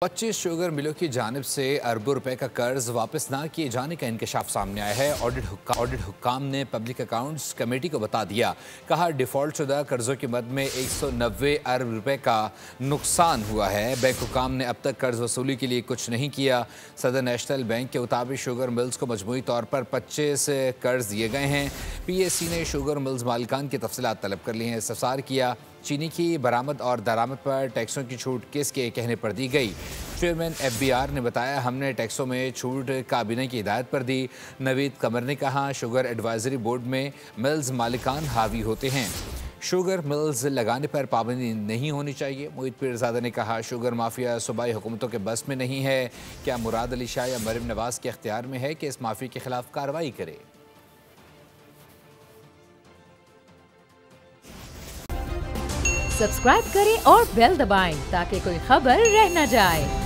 25 sugar मिलों की जानिब से अरबों रुपए का कर्ज वापस ना किए जाने का इंकशाफ सामने आया है। ऑडिट हुक्काम ने पब्लिक अकाउंट्स कमेटी को बता दिया। कहा डिफॉल्ट शुदा कर्जों की मद में 190 अरब रुपए का नुकसान हुआ है। बैंक हुक्काम ने अब तक कर्ज वसूली के लिए कुछ नहीं किया। सदर नेशनल बैंक के मुताबिक शुगर मिल्स को मजमूई तौर पर 25 कर्ज दिए गए हैं। PAC ने शुगर मिल्स मालिकान की तफसीलात तलब कर ली हैं। इस्तफसार किया। चीनी की बरामद और दरामद पर टैक्सों की छूट किसके कहने पर दी गई। चेयरमैन FBR ने बताया, हमने टैक्सों में छूट काबीना की हिदायत पर दी। नवीद कमर ने कहा, शुगर एडवाइजरी बोर्ड में मिल्स मालिकान हावी होते हैं। शुगर मिल्स लगाने पर पाबंदी नहीं होनी चाहिए। मोहित पीरजादा ने कहा, शुगर माफिया सूबाई हुकूमतों के बस में नहीं है। क्या मुराद अली शाह या मरीम नवाज के इख्तियार में है कि इस माफिया के खिलाफ कार्रवाई करे। सब्सक्राइब करें और बेल दबाएं ताकि कोई खबर रह न जाए।